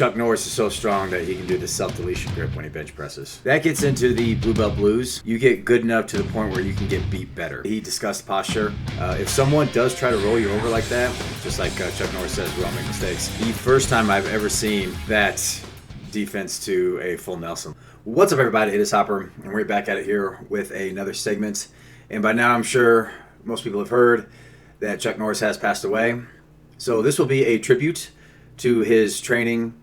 Chuck Norris is so strong that he can do the self-deletion grip when he bench presses. That gets into the blue belt blues. You get good enough to the point where you can get beat better. He discussed posture. If someone does try to roll you over like that, just like Chuck Norris says, we all make mistakes. The first time I've ever seen that defense to a full Nelson. What's up, everybody? It is Hopper, and we're back at it here with another segment. And by now, I'm sure most people have heard that Chuck Norris has passed away. So this will be a tribute to his training,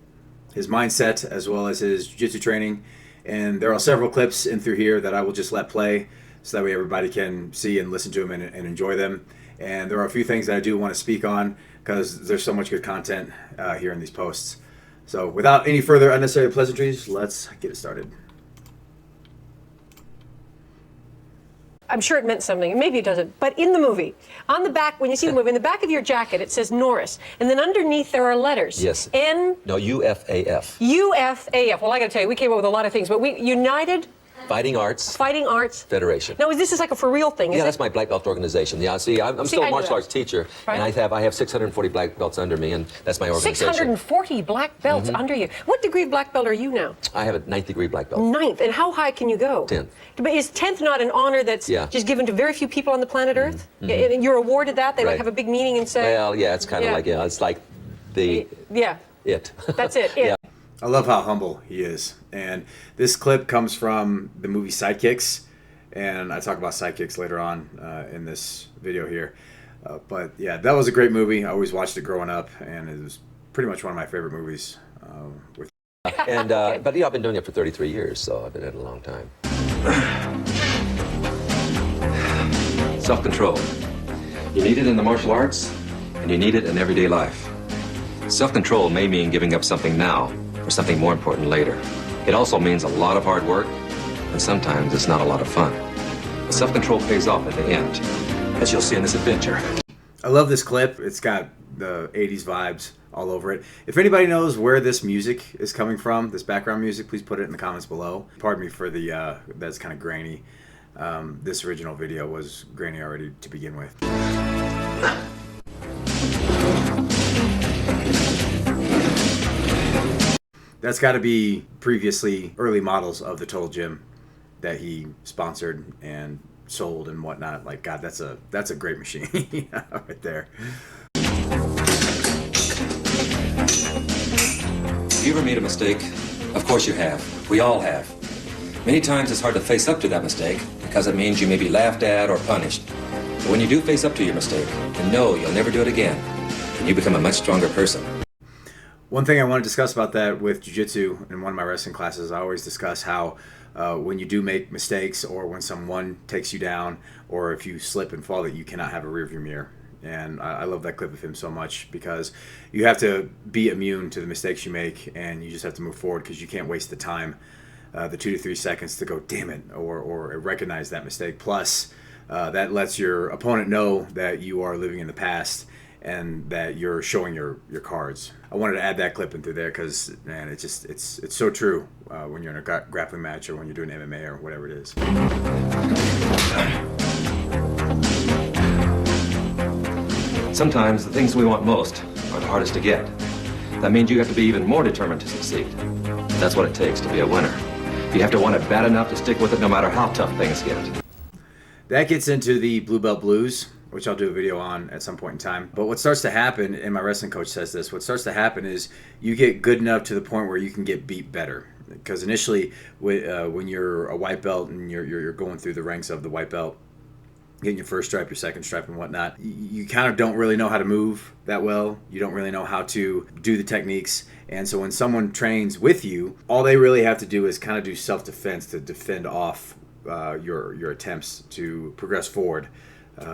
his mindset, as well as his jiu-jitsu training. And there are several clips in through here that I will just let play so that way everybody can see and listen to them and enjoy them. And there are a few things that I do want to speak on because there's so much good content here in these posts. So without any further unnecessary pleasantries, let's get it started. I'm sure it meant something. Maybe it doesn't. But in the movie, on the back, when you see the movie, in the back of your jacket, it says Norris. And then underneath there are letters. Yes. N. No, UFAF. UFAF. Well, I got to tell you, we came up with a lot of things. But we, United Fighting Arts Federation. Now, this is like a for real thing, yeah, that's my black belt organization. Yeah, see, I'm still a martial arts teacher, right. And I have 640 black belts under me, and that's my organization. 640 black belts under you. What degree of black belt are you now? I have a 9th degree black belt. 9th. And how high can you go? 10th. But is 10th not an honor that's just given to very few people on the planet Earth? And you're awarded that? They like have a big meaning and say... Well, yeah, it's kind of like, it's like the... Yeah. It. That's it. Yeah. I love how humble he is. And this clip comes from the movie Sidekicks. And I talk about Sidekicks later on in this video here. But yeah, that was a great movie. I always watched it growing up. And it was pretty much one of my favorite movies. But yeah, I've been doing it for 33 years, so I've been at it a long time. Self-control. You need it in the martial arts, and you need it in everyday life. Self-control may mean giving up something now for something more important later. It also means a lot of hard work, and sometimes it's not a lot of fun. But self-control pays off at the end, as you'll see in this adventure. I love this clip. It's got the 80s vibes all over it. If anybody knows where this music is coming from, this background music, please put it in the comments below. Pardon me for the, that's kind of grainy. This original video was grainy already to begin with. That's got to be previously early models of the Total Gym that he sponsored and sold and whatnot. Like, God, that's a great machine right there. Have you ever made a mistake? Of course you have. We all have. Many times it's hard to face up to that mistake because it means you may be laughed at or punished. But when you do face up to your mistake and know you'll never do it again, then you become a much stronger person. One thing I want to discuss about that with jiu-jitsu in one of my wrestling classes, I always discuss how when you do make mistakes or when someone takes you down or if you slip and fall that you cannot have a rearview mirror. And I love that clip of him so much because you have to be immune to the mistakes you make and you just have to move forward because you can't waste the time, the 2 to 3 seconds to go, damn it, or recognize that mistake. Plus, that lets your opponent know that you are living in the past and that you're showing your cards. I wanted to add that clip in through there because, man, it's so true when you're in a grappling match or when you're doing MMA or whatever it is. Sometimes the things we want most are the hardest to get. That means you have to be even more determined to succeed. That's what it takes to be a winner. You have to want it bad enough to stick with it no matter how tough things get. That gets into the blue belt blues, which I'll do a video on at some point in time. But what starts to happen, and my wrestling coach says this, what starts to happen is you get good enough to the point where you can get beat better. Because initially, when you're a white belt and you're going through the ranks of the white belt, getting your first stripe, your second stripe, and whatnot, you kind of don't really know how to move that well. You don't really know how to do the techniques. And so when someone trains with you, all they really have to do is kind of do self-defense to defend off your attempts to progress forward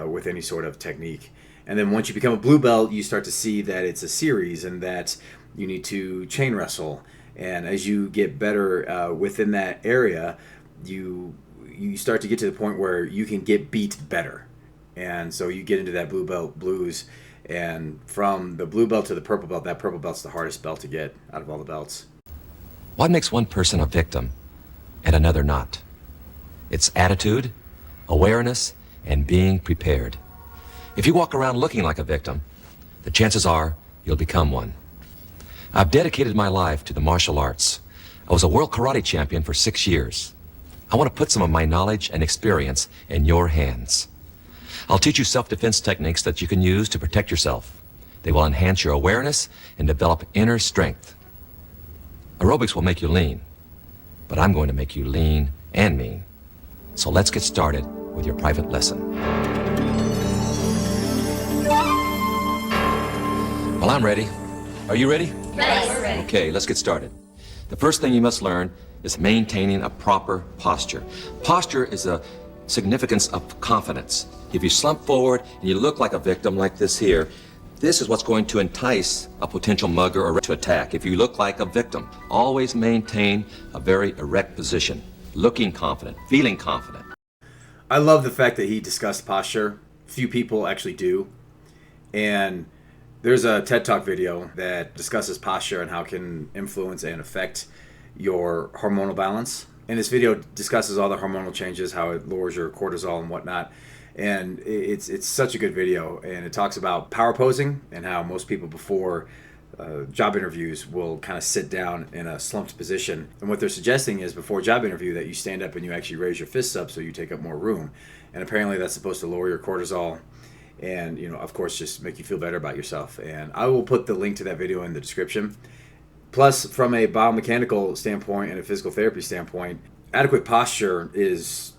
with any sort of technique. And then once you become a blue belt, you start to see that it's a series and that you need to chain wrestle. And as you get better within that area, you start to get to the point where you can get beat better. And so you get into that blue belt blues, and from the blue belt to the purple belt, that purple belt's the hardest belt to get out of all the belts. What makes one person a victim and another not? It's attitude, awareness, and being prepared. If you walk around looking like a victim, the chances are you'll become one. I've dedicated my life to the martial arts. I was a world karate champion for 6 years. I want to put some of my knowledge and experience in your hands. I'll teach you self-defense techniques that you can use to protect yourself. They will enhance your awareness and develop inner strength. Aerobics will make you lean, but I'm going to make you lean and mean. So let's get started with your private lesson. Well, I'm ready. Are you ready? Yes. We're ready. Okay, let's get started. The first thing you must learn is maintaining a proper posture. Posture is a significance of confidence. If you slump forward and you look like a victim like this here, this is what's going to entice a potential mugger or to attack. If you look like a victim, always maintain a very erect position, looking confident, feeling confident. I love the fact that he discussed posture. Few people actually do. And there's a TED Talk video that discusses posture and how it can influence and affect your hormonal balance. And this video discusses all the hormonal changes, how it lowers your cortisol and whatnot. And it's such a good video. And it talks about power posing and how most people before job interviews will kind of sit down in a slumped position. And what they're suggesting is before a job interview that you stand up and you actually raise your fists up so you take up more room. And apparently that's supposed to lower your cortisol and, you know, of course, just make you feel better about yourself. And I will put the link to that video in the description. Plus, from a biomechanical standpoint and a physical therapy standpoint, adequate posture is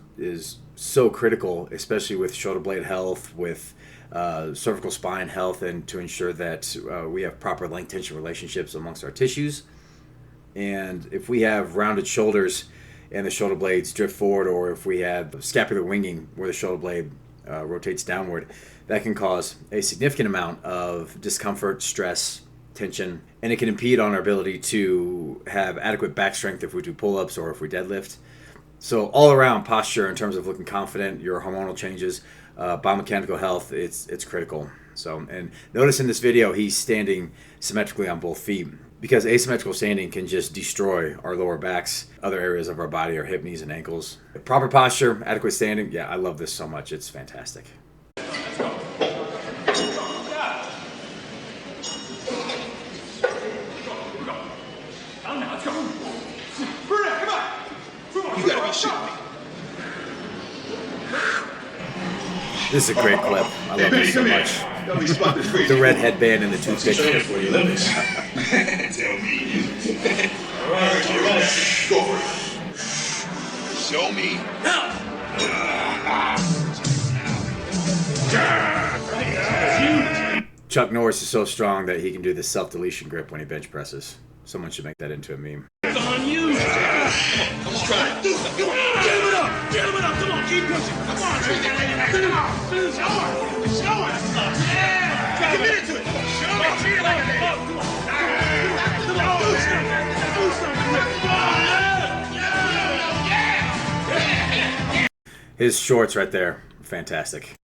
so critical, especially with shoulder blade health, with cervical spine health, and to ensure that we have proper length tension relationships amongst our tissues. And if we have rounded shoulders and the shoulder blades drift forward, or if we have scapular winging where the shoulder blade rotates downward, that can cause a significant amount of discomfort, stress, tension, and it can impede on our ability to have adequate back strength if we do pull-ups or if we deadlift. So all around posture in terms of looking confident, your hormonal changes, biomechanical health, it's critical. So, and notice in this video, he's standing symmetrically on both feet because asymmetrical standing can just destroy our lower backs, other areas of our body, our hip, knees, and ankles. Proper posture, adequate standing. Yeah, I love this so much. It's fantastic. You gotta be shitting me. This is a great clip. I love this so much. The red headband and the toothpick. Tell me. Alright, go for it. Show me. Chuck Norris is so strong that he can do the self-deletion grip when he bench presses. Someone should make that into a meme. It's on you. Let's try it. Come on. Get him up. Get him up. Come on. Keep pushing. Come on. Show it. Show it. Yeah. Commit to it. Show it. Treat it like a man. Come on. Do something. Do something. His shorts right there, fantastic.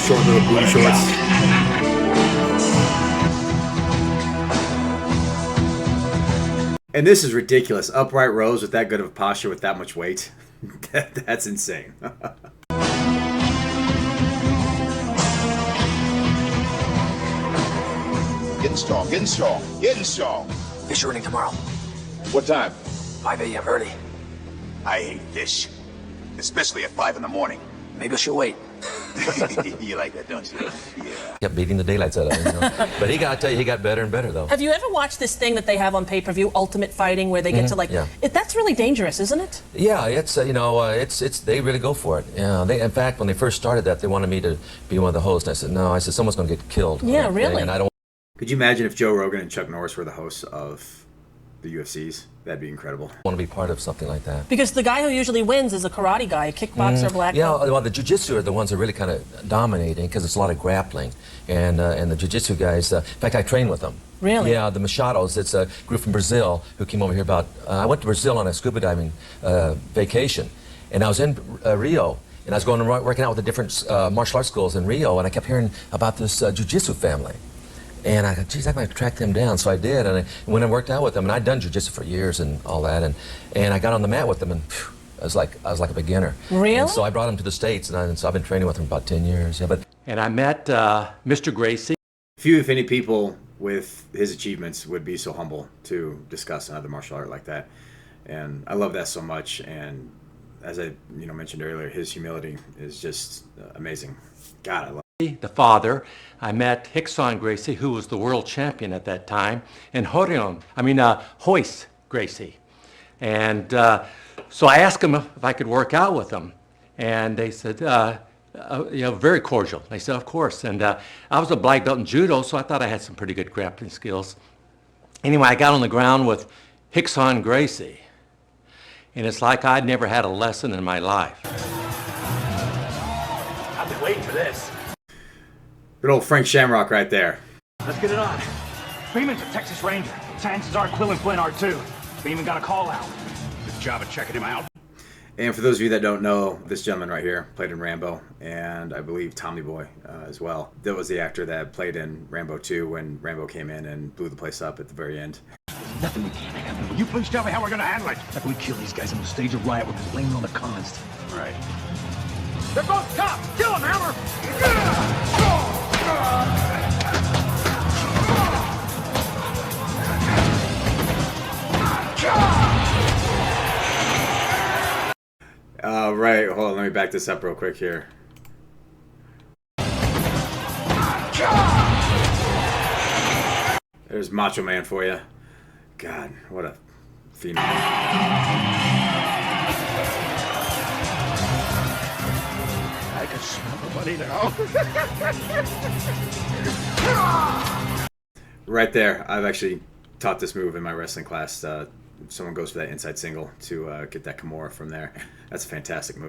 Short little blue shorts. And this is ridiculous. Upright rows with that good of a posture with that much weight. That's insane. Getting strong. Getting strong. Getting strong. Fish running tomorrow. What time? 5 a.m. early. I hate fish. Especially at 5 in the morning. Maybe she'll wait. You like that, don't you? Yeah. Kept beating the daylights out of him, you know? But he got, I tell you, he got better and better, though. Have you ever watched this thing that they have on pay-per-view, Ultimate Fighting, where they get to yeah. That's really dangerous, isn't it? Yeah, it's they really go for it. Yeah, in fact, when they first started that, they wanted me to be one of the hosts. And I said, no, someone's going to get killed. Yeah, really. And I don't. Could you imagine if Joe Rogan and Chuck Norris were the hosts of the UFCs? That'd be incredible. Want to be part of something like that. Because the guy who usually wins is a karate guy, a kickboxer, black Yeah, belt. well, the jiu-jitsu are the ones that are really kind of dominating because it's a lot of grappling. And the jiu-jitsu guys, in fact, I train with them. Really? Yeah, the Machados, it's a group from Brazil who came over here about, I went to Brazil on a scuba diving vacation. And I was in Rio, and I was going and working out with the different martial arts schools in Rio, and I kept hearing about this jiu-jitsu family. And I thought, geez, I'm going to track them down. So I did, and I went and worked out with them. And I'd done jiu-jitsu for years and all that. And I got on the mat with them, and phew, I was like a beginner. Really? And so I brought them to the States, and so I've been training with them about 10 years. Yeah, but And I met Mr. Gracie. Few, if any, people with his achievements would be so humble to discuss another martial art like that. And I love that so much. And as I mentioned earlier, his humility is just amazing. God, I love the father. I met Rickson Gracie, who was the world champion at that time, and Hoist Gracie. And so I asked him if I could work out with them. And they said, very cordial. They said, of course. And I was a black belt in judo, so I thought I had some pretty good grappling skills. Anyway, I got on the ground with Rickson Gracie. And it's like I'd never had a lesson in my life. I've been waiting for this. Good old Frank Shamrock right there. Let's get it on. Freeman's a Texas Ranger. Chances are Quill and Flynn are too. Freeman got a call out. Good job of checking him out. And for those of you that don't know, this gentleman right here played in Rambo, and I believe Tommy Boy as well. That was the actor that played in Rambo 2 when Rambo came in and blew the place up at the very end. There's nothing we can't handle. Will you please tell me how we're gonna handle it? If we kill these guys, I'm gonna stage a riot with this blame on the cons. Right. They're both top! Kill him, Hammer! Right, hold on, let me back this up real quick here. There's Macho Man for you. God, what a phenom. I can smell the money now. Right there, I've actually taught this move in my wrestling class. Someone goes for that inside single to get that Kimura from there. That's a fantastic move.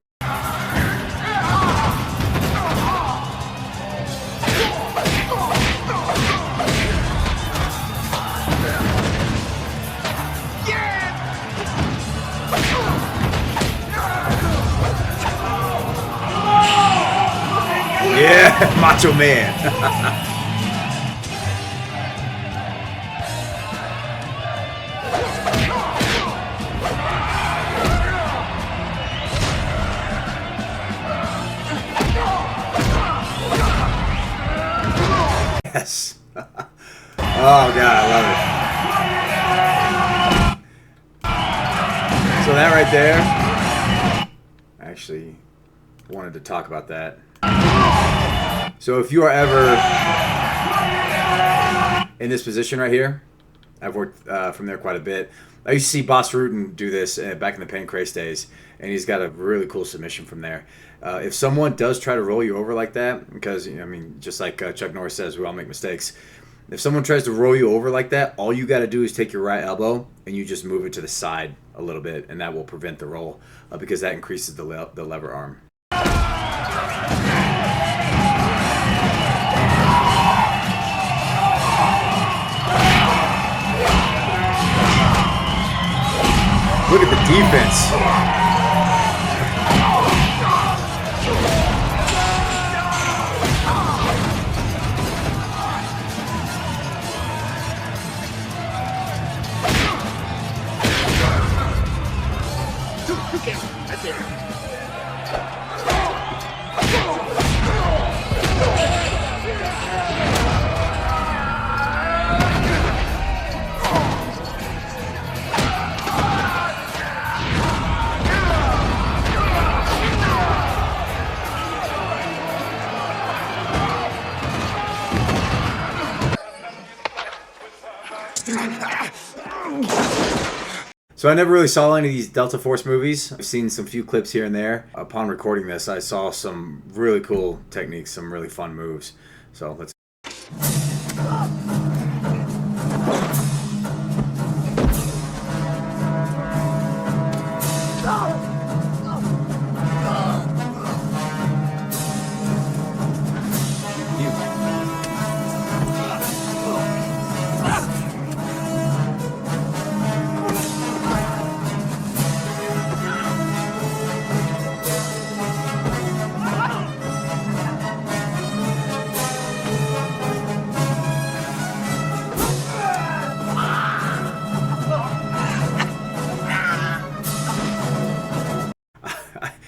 Yeah, Macho Man. Yes. Oh God, I love it. So that right there, I actually wanted to talk about that. So if you are ever in this position right here, I've worked from there quite a bit. I used to see Boss Rutan do this back in the Pancrase days, and he's got a really cool submission from there. If someone does try to roll you over like that, because, just like Chuck Norris says, we all make mistakes. If someone tries to roll you over like that, all you got to do is take your right elbow and you just move it to the side a little bit, and that will prevent the roll because that increases the lever arm. Look at the defense. That's it. So I never really saw any of these Delta Force movies. I've seen some few clips here and there. Upon recording this, I saw some really cool techniques, some really fun moves. So let's...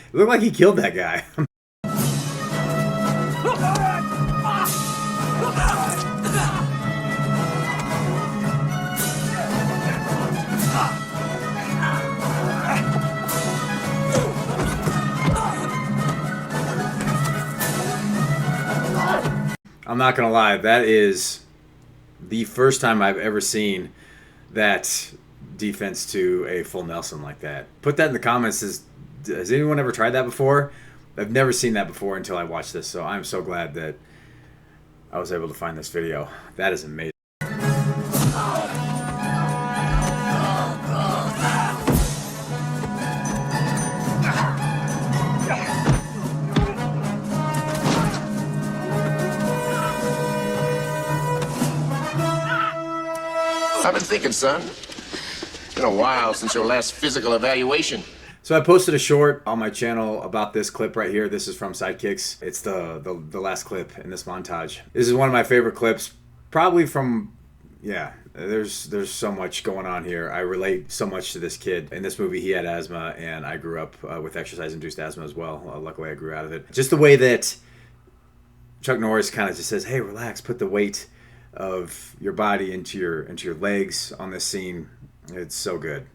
It looked like he killed that guy. I'm not going to lie. That is the first time I've ever seen that defense to a full Nelson like that. Put that in the comments. Has anyone ever tried that before? I've never seen that before until I watched this. So I'm so glad that I was able to find this video. That is amazing. I've been thinking, son. It's been a while since your last physical evaluation. So I posted a short on my channel about this clip right here. This is from Sidekicks. It's the last clip in this montage. This is one of my favorite clips, probably from, yeah, there's so much going on here. I relate so much to this kid. In this movie, he had asthma, and I grew up with exercise-induced asthma as well. Luckily, I grew out of it. Just the way that Chuck Norris kind of just says, hey, relax, put the weight of your body into your legs on this scene. It's so good.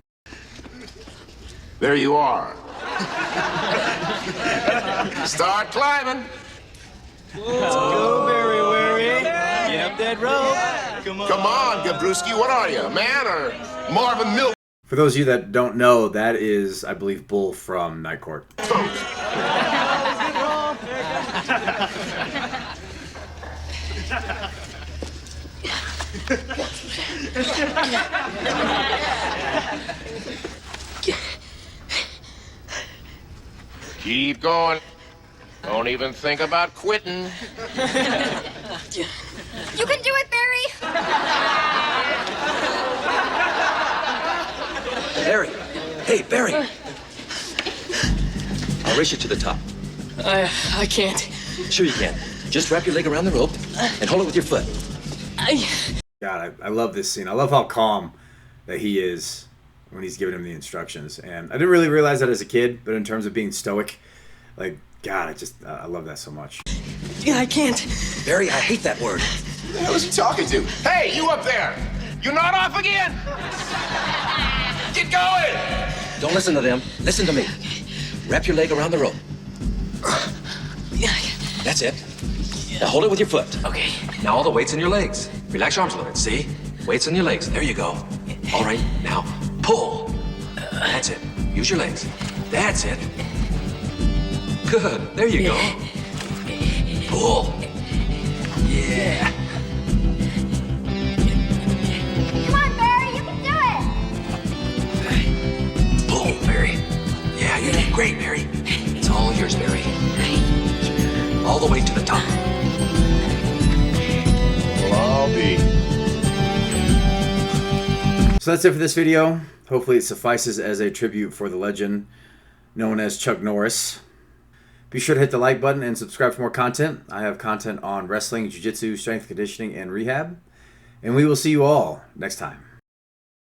There you are. Start climbing. Let's go, Barry Wary. Get up that rope. Come on, Gabrewski. What are you, a man or Marvin Milk? For those of you that don't know, that is, I believe, Bull from Night Court. Keep going. Don't even think about quitting. You can do it, Barry! Barry! Hey, Barry! I'll race you to the top. I can't. Sure you can. Just wrap your leg around the rope and hold it with your foot. God, I love this scene. I love how calm that he is when he's giving him the instructions. And I didn't really realize that as a kid, but in terms of being stoic, like, God, I love that so much. Yeah, I can't. Barry, I hate that word. Who the hell is he talking to? Hey, you up there! You're not off again! Get going! Don't listen to them. Listen to me. Wrap your leg around the rope. That's it. Now hold it with your foot. Okay. Now all the weight's in your legs. Relax your arms a little bit. See? Weight's in your legs. There you go. All right, now pull. That's it. Use your legs. That's it. Good. There you go. Pull. Yeah. Come on, Barry, you can do it! Pull, Barry. Yeah, you're doing great, Barry. It's all yours, Barry. All the way to the top. Well, I'll be. So that's it for this video. Hopefully it suffices as a tribute for the legend known as Chuck Norris. Be sure to hit the like button and subscribe for more content. I have content on wrestling, jiu-jitsu, strength conditioning, and rehab. And we will see you all next time.